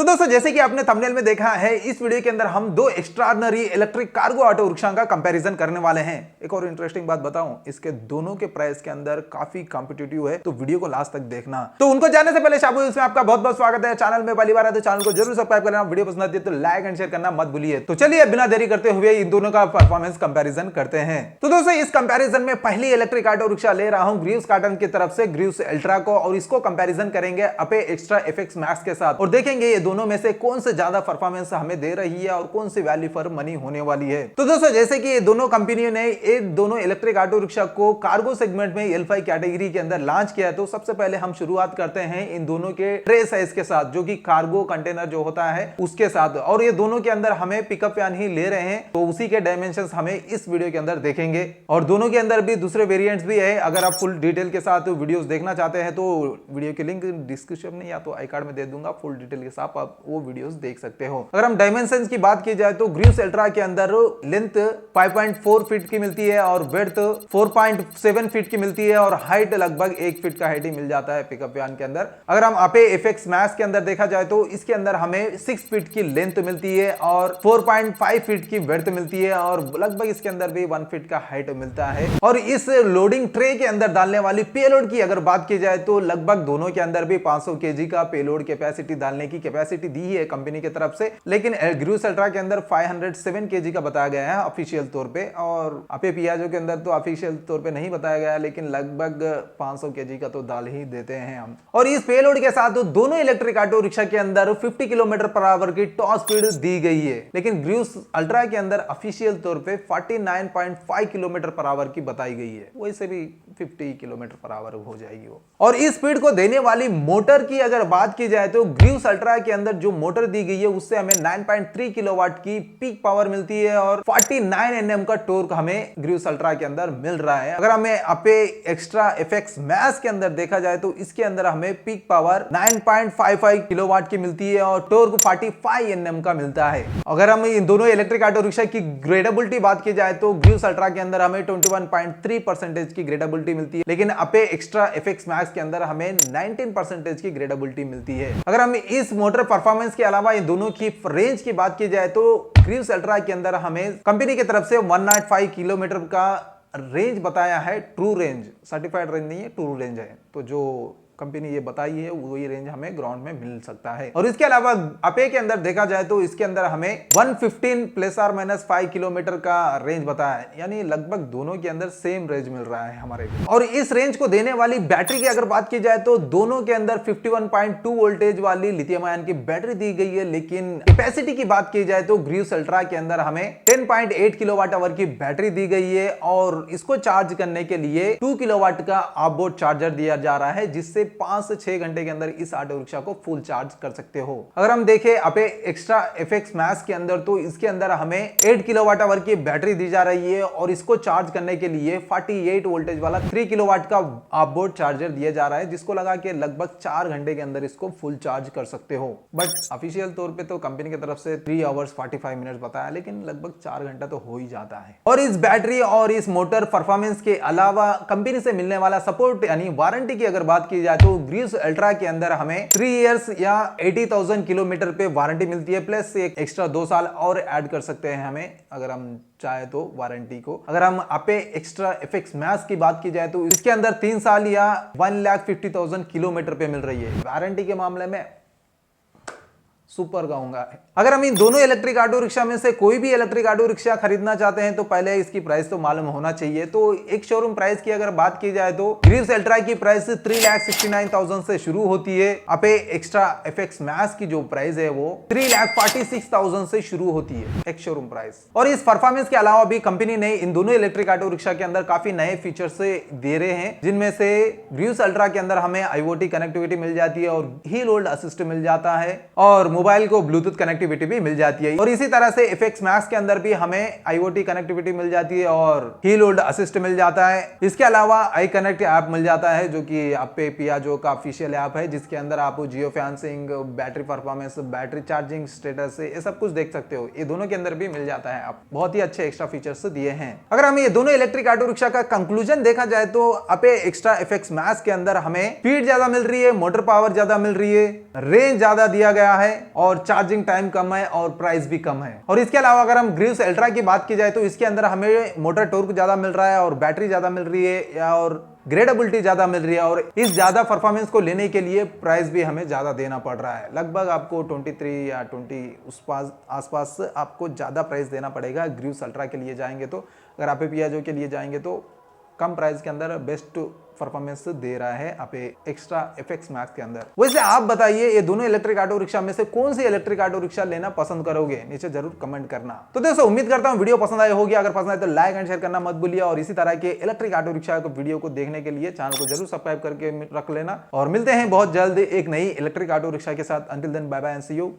तो दोस्तों जैसे कि आपने थंबनेल में देखा है, इस वीडियो के अंदर हम दो extraordinary electric cargo auto rickshaw का कंपैरिजन करने वाले हैं। एक और इंटरेस्टिंग बात बताऊं, इसके दोनों के प्राइस के अंदर काफी कॉम्पिटिटिव है, तो वीडियो को लास्ट तक देखना। तो उनको जानने से पहले शाबू इसमें आपका बहुत बहुत स्वागत है। चैनल में पहली बार है तो चैनल को जरूर सब्सक्राइब करना, वीडियो पसंद आती है तो लाइक एंड शेयर करना मत भूलिए। तो चलिए बिना देरी करते हुए इन दोनों का परफॉर्मेंस कंपैरिजन करते हैं। तो दोस्तों इस कंपैरिजन में पहली इलेक्ट्रिक ऑटो रिक्शा ले रहा हूं ग्रीव्स कार्टन की तरफ से, ग्रीव्स अल्ट्रा को, और इसको कंपैरिजन करेंगे अपे एक्स्ट्रा एफएक्स मैक्स के साथ और देखेंगे ये दोनों में से कौन से ज्यादा परफॉर्मेंस हमें दे रही है और कौन सी वैल्यू फॉर मनी होने वाली है। तो दोस्तों जैसे कि ये दोनों कंपनियों ने ये दोनों इलेक्ट्रिक ऑटो रिक्शा को कार्गो सेगमेंट में L5 कैटेगरी के अंदर लॉन्च किया है, तो सबसे पहले हम शुरुआत करते हैं इन दोनों के ट्रे साइज के साथ, जो कि कार्गो कंटेनर जो होता है उसके साथ। और ये दोनों के अंदर हमें पिकअप वैन ही ले रहे हैं, तो उसी के डायमेंशंस हमें इस वीडियो के अंदर देखेंगे। और दोनों के अंदर भी दूसरे वेरिएंट्स भी है। अगर आप फुल डिटेल के साथ वीडियोस देखना चाहते हैं तो वीडियो की लिंक डिस्क्रिप्शन में या तो आई कार्ड में दे दूंगा, फुल डिटेल के साथ आप वो वीडियोस देख सकते हो। अगर हम डायमेंशंस की बात की जाए तो ग्रीव्स अल्ट्रा के अंदर लेंथ 5.4 फीट की मिलती है और ब्रेड्थ 4.7 फीट की मिलती है और हाइट लगभग 1 फीट का हाइट ही मिल जाता है पिकअप वैन के अंदर। अगर हम अपे एफएक्स मैक्स के अंदर देखा जाए तो इसके अंदर हमें 6 फीट की लेंथ मिलती है और 4.5 फीट की ब्रेड्थ मिलती है और लगभग इसके अंदर भी 1 फीट का हाइट मिलता है। और इस लोडिंग ट्रे के अंदर डालने वाली पेलोड की अगर बात की जाए तो लगभग दोनों के अंदर भी 500 केजी का पेलोड कैपेसिटी डालने की कैपेसिटी दी है कंपनी की तरफ से, लेकिन ग्रीव्स अल्ट्रा के अंदर 507 केजी का बताया गया है ऑफिशियल तौर पे, और अपे पियाजो के अंदर तो ऑफिशियल तौर पे नहीं बताया गया, लेकिन लगभग 500 केजी का तो डाल ही देते हैं हम। और इस पेलोड के साथ तो दोनों इलेक्ट्रिक ऑटो रिक्शा के अंदर 50 किलोमीटर पर आवर की टॉप स्पीड दी गई है, लेकिन ग्रीव्स अल्ट्रा के अंदर ऑफिशियल तौर पे 49.5 किलोमीटर पर आवर की बताई गई है। वैसे भी 50 किलोमीटर पर आवर हो जाएगी वो। और इस स्पीड को देने वाली मोटर की अगर बात की जाए तो ग्रीव्स अल्ट्रा के अंदर जो मोटर दी गई है उससे हमें 9.3 किलोवाट की पीक पावर मिलती है और 49 Nm का टॉर्क हमें ग्रीव्स अल्ट्रा के अंदर मिल रहा है। अगर हमें अपे एक्स्ट्रा एफएक्स मैक्स के अंदर देखा जाए तो इसके अंदर हमें पीक पावर 9.55 किलोवाट की मिलती है और टॉर्क 45 Nm का मिलता है। अगर हम इन दोनों इलेक्ट्रिक ऑटो रिक्शा की ग्रेडेबिलिटी बात की जाए तो ग्रीव्स अल्ट्रा के अंदर हमें 21.3% की ग्रेडेबिलिटी मिलती है, लेकिन अपे एक्स्ट्रा एफएक्स मैक्स के अंदर हमें 19% की ग्रेडेबिलिटी मिलती है। अगर हम इस मोटर परफॉर्मेंस के अलावा इन दोनों की रेंज की बात की जाए तो ग्रीव्स अल्ट्रा के अंदर हमें कंपनी की तरफ से 105 किलोमीटर का रेंज बताया है। ट्रू रेंज, सर्टिफाइड रेंज नहीं है, ट्रू रेंज है। तो जो कंपनी ये बताई है वही रेंज हमें ग्राउंड में मिल सकता है। और इसके अलावा अपे के अंदर देखा जाए तो इसके अंदर हमें 115 ±5 किलोमीटर का रेंज बताया है, यानी लगभग दोनों के अंदर सेम रेंज मिल रहा है हमारे को। और इस रेंज को देने वाली बैटरी की अगर बात की जाए तो दोनों के अंदर 51.2 वोल्टेज वाली लिथियम आयन की बैटरी दी गई है, लेकिन कैपेसिटी की बात की जाए तो ग्रीव्स अल्ट्रा के अंदर हमें 10.8 किलोवाट आवर की बैटरी दी गई है और इसको चार्ज करने के लिए 2 किलोवाट का ऑफबोर्ड चार्जर दिया जा रहा है, जिससे 5 से 6 घंटे के अंदर इस ऑटो रिक्शा को फुल चार्ज कर सकते हो। अगर हम देखें अपे एक्स्ट्रा एफएक्स मैक्स के अंदर तो इसके अंदर हमें 8 किलोवाट आवर की बैटरी दी जा रही है और इसको चार्ज करने के लिए 48 वोल्टेज वाला 3 किलोवाट का ऑफबोर्ड चार्जर दिया जा रहा है, जिसको लगा के लगभग 4 घंटे के अंदर इसको फुल चार्ज कर सकते हो। बट ऑफिशियल तौर पे तो कंपनी की तरफ से 3 आवर्स 45 मिनट्स बताया, लेकिन लगभग 4 घंटा तो हो ही जाता है। और इस बैटरी और इस मोटर परफॉर्मेंस के अलावा कंपनी से मिलने वाला सपोर्ट यानी वारंटी की अगर बात की जाए तो ग्रीव्स अल्ट्रा के अंदर हमें 3 इयर्स या 80,000 किलोमीटर पे वारंटी मिलती है, प्लस एक एक्स्ट्रा 2 साल और ऐड कर सकते हैं हमें अगर हम चाहे तो वारंटी को। अगर हम अपे एक्स्ट्रा एफएक्स मैक्स की बात की जाए तो इसके अंदर 3 साल या 1,50,000 किलोमीटर पे मिल रही है। वारंटी के मामले में सुपर कहूंगा। अगर हम इन दोनों इलेक्ट्रिक ऑटो रिक्शा में से कोई भी इलेक्ट्रिक ऑटो रिक्शा खरीदना चाहते हैं तो पहले इसकी प्राइस तो मालूम होना चाहिए। तो एक शोरूम प्राइस की अगर बात की जाए तो ग्रीव्स अल्ट्रा की प्राइस 3,69,000 से शुरू होती है। अपे एक्स्ट्रा एफएक्स मैक्स की जो प्राइस है वो 3,46,000 से शुरू होती है एक शोरूम प्राइस। और इस परफॉर्मेंस के अलावा भी कंपनी ने इन दोनों इलेक्ट्रिक ऑटो रिक्शा के अंदर काफी नए फीचर्स दे रहे हैं, जिनमें से ग्रीव्स अल्ट्रा के अंदर हमें IoT कनेक्टिविटी मिल जाती है और हील होल्ड असिस्ट मिल जाता है और मोबाइल को ब्लूटूथ कनेक्टिविटी भी मिल जाती है। और इसी तरह से एफएक्स मैक्स के अंदर भी हमें IoT कनेक्टिविटी मिल जाती है और हील होल्ड असिस्ट मिल जाता है। इसके अलावा आई कनेक्ट ऐप मिल जाता है, जो कि अपे पियाजो का ऑफिशियल ऐप है, जिसके अंदर आप geo fencing, battery performance, battery charging status ये सब कुछ देख सकते हो। ये दोनों के अंदर भी मिल जाता है। आप बहुत ही अच्छे एक्स्ट्रा फीचर्स दिए हैं। अगर हम ये दोनों इलेक्ट्रिक ऑटो रिक्शा का कंक्लूजन देखा जाए तो अपे एक्स्ट्रा एफएक्स मैक्स के अंदर हमें स्पीड ज्यादा मिल रही है, मोटर पावर ज्यादा मिल रही है, रेंज ज्यादा दिया गया है, और चार्जिंग टाइम कम है और प्राइस भी कम है। और इसके अलावा अगर हम ग्रीव्स अल्ट्रा की बात की जाए तो इसके अंदर हमें मोटर टॉर्क ज्यादा मिल रहा है और बैटरी ज्यादा मिल रही है और ग्रेडेबिलिटी ज्यादा मिल रही है, और इस ज्यादा परफॉर्मेंस को लेने के लिए प्राइस भी हमें ज्यादा देना पड़ रहा है। लगभग आपको 23 या 20 उस आसपास आपको ज्यादा प्राइस देना पड़ेगा ग्रीव्स अल्ट्रा के लिए जाएंगे तो। अगर आप पियाजो के लिए जाएंगे तो कम प्राइस के अंदर बेस्ट परफॉर्मेंस दे रहा है आप एक्स्ट्रा एफएक्स मैक्स के अंदर। वैसे आप बताइए ये दोनों इलेक्ट्रिक ऑटो रिक्शा में से कौन सी इलेक्ट्रिक ऑटो रिक्शा लेना पसंद करोगे, नीचे जरूर कमेंट करना। तो दोस्तों उम्मीद करता हूं वीडियो पसंद आई होगी। अगर पसंद आए तो लाइक एंड शेयर करना मत भूलिए, और इसी तरह के इलेक्ट्रिक ऑटो रिक्शा को वीडियो को देखने के लिए चैनल को जरूर सब्सक्राइब करके रख लेना। और मिलते हैं बहुत जल्द एक नई इलेक्ट्रिक ऑटो रिक्शा के साथ। Until then bye bye and see you.